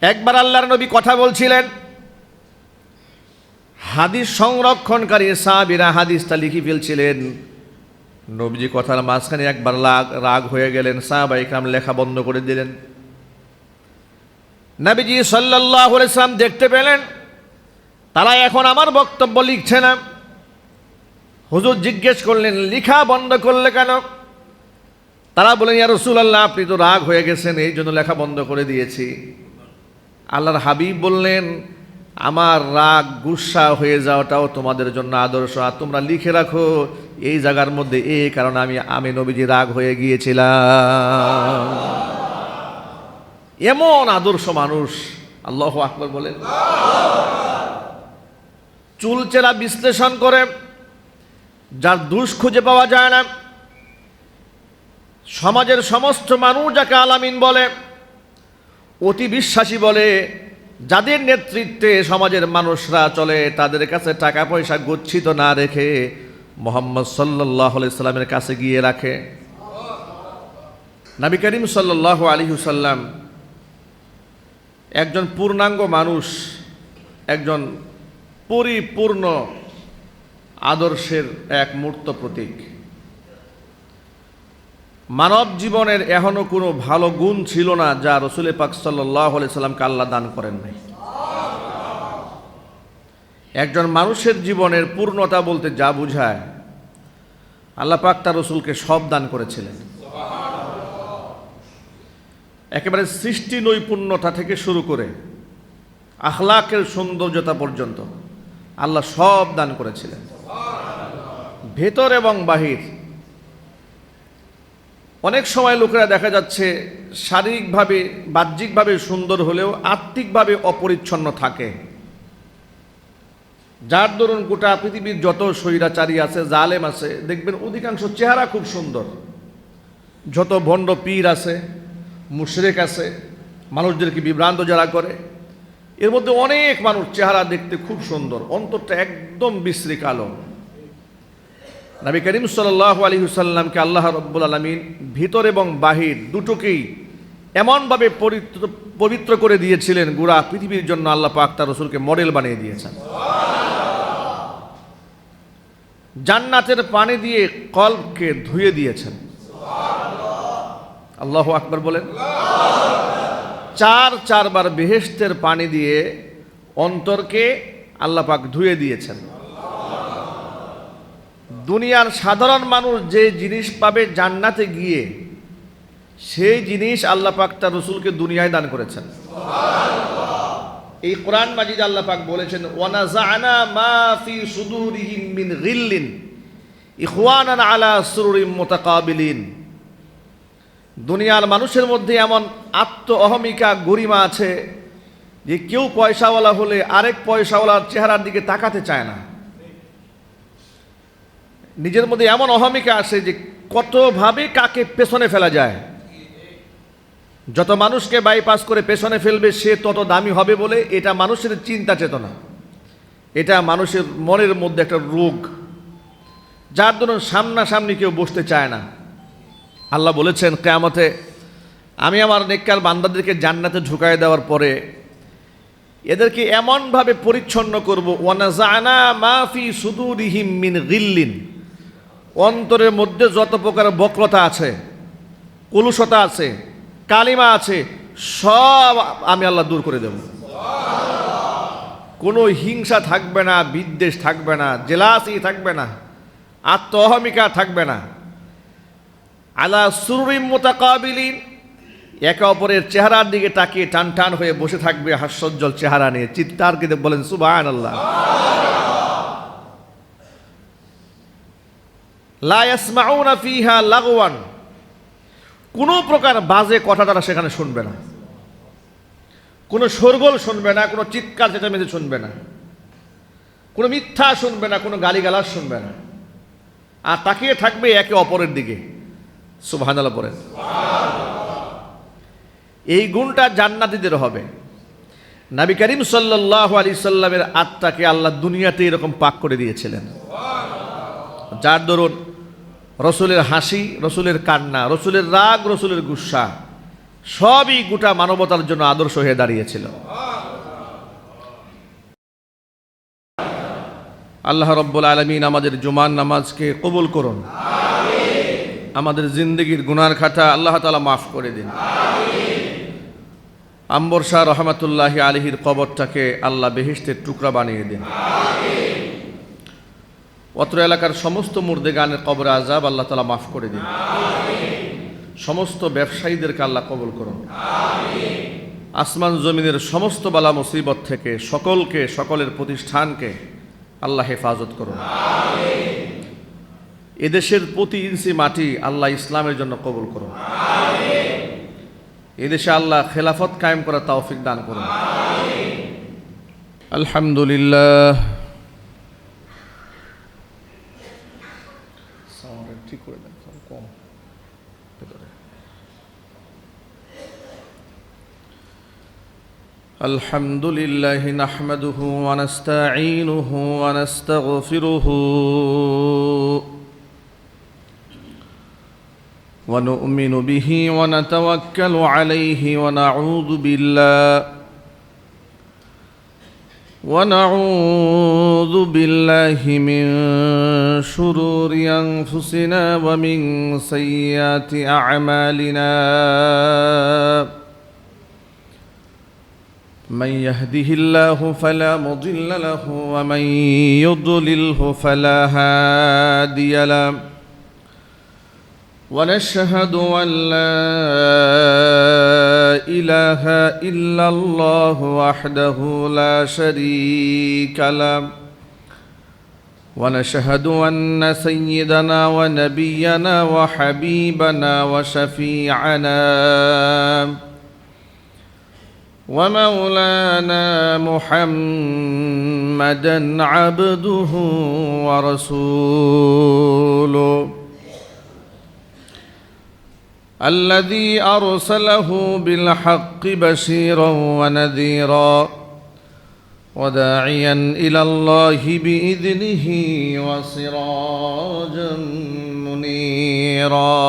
একবার আল্লাহর নবী কথা বলছিলেন, হাদিস সংরক্ষণকারী সাহাবীরা হাদিসটা লিখে ফেলছিলেন। নবীজি কথার মাঝখানে একবার রাগ হয়ে গেলেন, সাহাবায়ে কেরাম লেখা বন্ধ করে দিলেন। নবীজি সাল্লাল্লাহু আলাইহি ওয়াসাল্লাম দেখতে পেলেন তারা এখন আমার বক্তব্য লিখছে না। হুজুর জিজ্ঞেস করলেন, লিখা বন্ধ করলে কেন? তারা বলেন, ইয়া রাসূলুল্লাহ, আপনি তো রাগ হয়ে গেছেন, এই জন্য লেখা বন্ধ করে দিয়েছি। আল্লাহর হাবিব বললেন, আমার রাগ গুসা হয়ে যাওয়াটাও তোমাদের জন্য আদর্শ, আর তোমরা লিখে রাখো এই জায়গার মধ্যে এই কারণে আমি নবীজি রাগ হয়ে গিয়েছিলাম। এমন আদর্শ মানুষ, আল্লাহু আকবার বলেন। চুলচেরা বিশ্লেষণ করে যার দোষ খুঁজে পাওয়া যায় না, সমাজের সমস্ত মানুষ যাকে আলামিন বলে, অতি বিশ্বাসী বলে, যাদের নেতৃত্বে সমাজের মানুষরা চলে, তাদের কাছে টাকা পয়সা গচ্ছিত না রেখে মুহাম্মদ সাল্লাল্লাহু আলাইহি সাল্লামের কাছে গিয়ে রাখে। নবী করিম সাল্লাল্লাহু আলাইহি ওয়াসাল্লাম একজন পূর্ণাঙ্গ মানুষ, একজন পরিপূর্ণ আদর্শের এক মূর্ত প্রতীক। মানব জীবনের এখনো কোনো ভালো গুণ ছিল না যা রাসূল পাক সাল্লাল্লাহু আলাইহি সাল্লামকে আল্লাহ দান করেন নাই। একজন মানুষের জীবনের পূর্ণতা বলতে যা বোঝায়, আল্লাহ পাক তার রাসূলকে সব দান করেছিলেন। একেবারে সৃষ্টি নৈপুণ্যতা থেকে শুরু করে আখলাকের সৌন্দর্যতা পর্যন্ত আল্লাহ সব দান করেছিলেন, ভেতর এবং বাহির। অনেক সময় লোকেরা দেখা যাচ্ছে শারীরিকভাবে বাহ্যিকভাবে সুন্দর হলেও আত্মিকভাবে অপরিচ্ছন্ন থাকে, যার দরুন গোটা পৃথিবীর যত স্বৈরাচারী আছে, জালেম আছে, দেখবেন অধিকাংশ চেহারা খুব সুন্দর। যত ভণ্ড পীর আছে, মুশরিক আছে, মানুষদেরকে বিভ্রান্ত যারা করে, এর মধ্যে অনেক মানুষ চেহারা দেখতে খুব সুন্দর, অন্তরটা একদম বিশ্রী কালো। নবী করিম সাল্লাল্লাহু আলাইহি ওয়াসাল্লামকে আল্লাহ রাব্বুল আলামিন ভিতর এবং বাহির দুটোকেই এমনভাবে পবিত্র করে দিয়েছিলেন, গোটা পৃথিবীর জন্য আল্লাহ পাক তার রাসূলকে মডেল বানিয়ে দিয়েছেন। জান্নাতের পানি দিয়ে কলবকে ধুয়ে দিয়েছেন। আল্লাহু আকবার বলেন। চারবার বেহেশতের পানি দিয়ে অন্তরকে আল্লাহ পাক ধুয়ে দিয়েছেন। দুনিয়ার সাধারণ মানুষ যে জিনিস পাবে জান্নাতে গিয়ে, সেই জিনিস আল্লাহ পাক তার রাসূলকে দুনিয়ায় দান করেছেন। এই কোরআন মাজিদ আল্লাহ পাক বলেছেন, ওয়ানাযা'না মা ফি সুদুরিহিম মিন গিল্লিন ইখওয়ানান আলা সুরুরিম মুতাকাবিলিন। দুনিয়ার মানুষের মধ্যে এমন আত্ম অহমিকা গরিমা আছে যে কেউ পয়সাওয়ালা হলে আরেক পয়সাওয়ালার চেহারার দিকে তাকাতে চায় না। নিজের মধ্যে এমন অহমিকা আসে যে কতভাবে কাকে পেছনে ফেলা যায়, যত মানুষকে বাইপাস করে পেছনে ফেলবে সে তত দামি হবে বলে, এটা মানুষের চিন্তা চেতনা, এটা মানুষের মনের মধ্যে একটা রোগ, যার জন্য সামনাসামনি কেউ বসতে চায় না। আল্লাহ বলেছেন, কিয়ামতে আমি আমার নেককার বান্দাদেরকে জান্নাতে ঢুকায় দেওয়ার পরে এদেরকে এমনভাবে পরিচ্ছন্ন করব, ওয়ানাযা'না মা ফি সুদুরিহিম মিন গিল্লিন, অন্তরের মধ্যে যত প্রকার বক্রতা আছে, কলুষতা আছে, কালিমা আছে, সব আমি আল্লাহ দূর করে দেব। কোনো হিংসা থাকবে না, বিদ্বেষ থাকবে না, জেলাসি থাকবে না, আত্ম অহমিকা থাকবে না। আলা সুরুরিম মুতাকাবিলিন, একে অপরের চেহারার দিকে তাকিয়ে টান টান হয়ে বসে থাকবে হাস্যোজ্জ্বল চেহারা নিয়ে। চিৎকার করে বলেন সুবহানাল্লাহ। লা ইয়াসমাউনা ফিহা লাগওয়ান, কোনো প্রকার বাজে কথা তারা সেখানে শুনবে না, কোনো শোরগোল শুনবে না, কোনো চিৎকার চেঁচামেচি শুনবে না, কোনো মিথ্যা শুনবে না, কোনো গালিগালাজ শুনবে না, আর তাকিয়ে থাকবে একে অপরের দিকে। সুবহানাল্লাহ বলেন। এই গুণটা জান্নাতীদের হবে। নবী করিম সাল্লাল্লাহু আলাইহি সাল্লামের আত্মাকে আল্লাহ দুনিয়াতে এরকম পাক করে দিয়েছিলেন, যার দরুন রসুলের হাসি, রসুলের কান্না, রসুলের রাগ, রসুলের গুসা সবই গোটা মানবতার জন্য আদর্শ হয়ে দাঁড়িয়েছিল। আল্লাহ রাব্বুল আলামিন আমাদের জুমার নামাজকে কবুল করুন, আমাদের জিন্দগির গুনার খাতা আল্লাহ তাআলা মাফ করে দিন। আম্বর শাহ রহমাতুল্লাহি আলাইহির কবরটাকে আল্লাহ বেহেশতের টুকরা বানিয়ে দিন। অত্র এলাকার সমস্ত মুর্দেগানের কবরে আযাব আল্লাহ তাআলা মাফ করে দিন। সমস্ত ব্যবসায়ীদেরকে আল্লাহ কবুল করুন। আসমান জমিনের সমস্ত বালা মুসিবত থেকে সকলকে, সকলের প্রতিষ্ঠানকে আল্লাহ হেফাজত করুন। এদেশের প্রতি ইঞ্চি মাটি আল্লাহ ইসলামের জন্য কবুল করুন। এদেশে আল্লাহ খেলাফত কায়েম করার তৌফিক দান করুন। আলহামদুলিল্লাহ। ঠিক করে দেন, কম। الحمد لله نحمده ونستعينه ونستغفره ونؤمن به ونتوكل عليه ونعوذ بالله من شرور أنفسنا ومن سيئات أعمالنا. من يهده الله فلا مضل له ومن يضلله فلا هادي له. ونشهد أن لا إله إلا الله وحده لا شريك له. ونشهد أن سيدنا ونبينا وحبيبنا وشفيعنا ومولانا محمدا عبده ورسوله الذي أرسله بالحق بشيرا ونذيرا وداعيا إلى الله بإذنه وسراجا منيرا.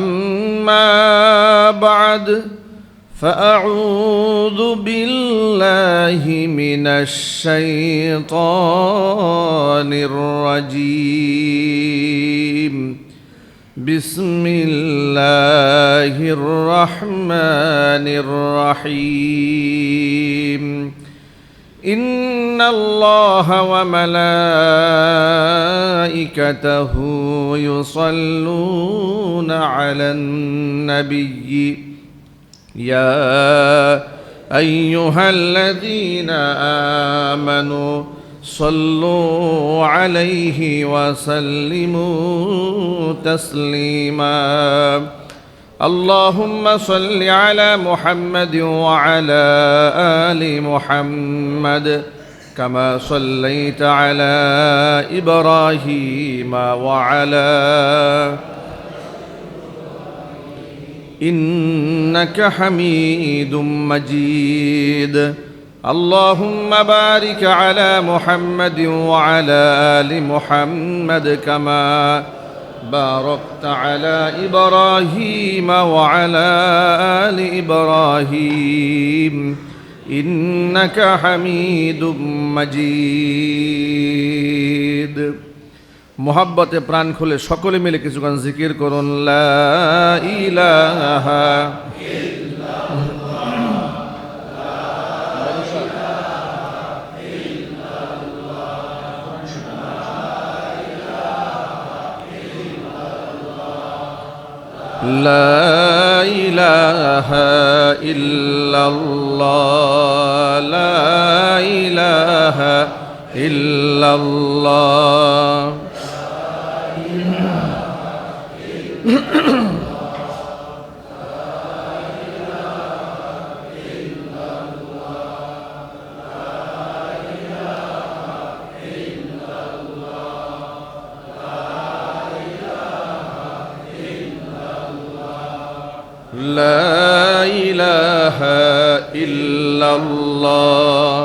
أما بعد فأعوذ بالله من الشيطان الرجيم. بسم الله الرحمن الرحيم. إن الله وملائكته يصلون على النبي يا أيها الذين آمنوا صلوا عليه وسلموا تسليما. اللهم صل على محمد وعلى آل محمد كما صليت على إبراهيم وعلى إنك حميد مجيد. اللهم بارك على محمد وعلى آل محمد كما باركت على إبراهيم وعلى آل إبراهيم إنك حميد مجيد. মোহাব্বতে প্রাণ খুলে সকলে মিলে কিছুক্ষণ জিকির করুন, লা ইলাহা لا إله إلا الله لا إله إلا الله. لا إله إلا الله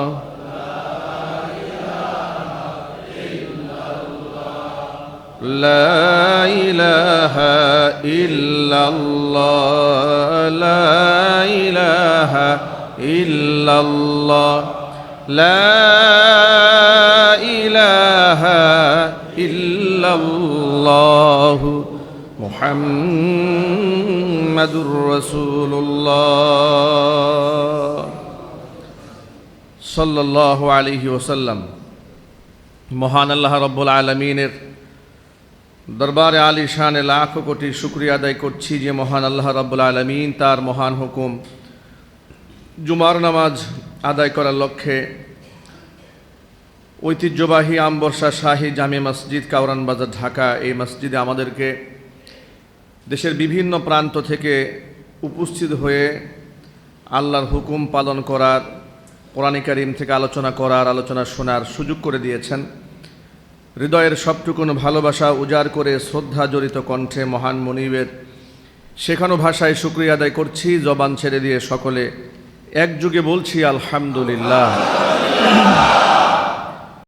لا إله إلا ইল্লাল্লাহ লা ইলাহা ইল্লাল্লাহ লা ইলাহা ইল্লাল্লাহু মুহাম্মাদুর রাসূলুল্লাহ সাল্লাল্লাহু আলাইহি ওয়াসাল্লাম। মহান আল্লাহ রাব্বুল আলামিনের দরবারে আলিশানে লাখো কোটি শুকরিয়া আদায় করছি যে মহান আল্লাহ রাব্বুল আলামিন তার মহান হুকুম জুমার নামাজ আদায় করার লক্ষ্যে ঐতিহ্যবাহী আমবর্ষা শাহী জামে মসজিদ কাউরান বাজার ঢাকা এই মসজিদে আমাদেরকে দেশের বিভিন্ন প্রান্ত থেকে উপস্থিত হয়ে আল্লাহর হুকুম পালন করার, কোরআন কারীম থেকে আলোচনা করার, আলোচনা শোনার সুযোগ করে দিয়েছেন। হৃদয়ের সবটুকুন ভালোবাসা উজাড় করে শ্রদ্ধা জড়িত কণ্ঠে মহান মুনিবের শেখানো ভাষায় শুকরিয়া আদায় করছি। জবান ছেড়ে দিয়ে সকলে একযোগে বলছি আলহামদুলিল্লাহ।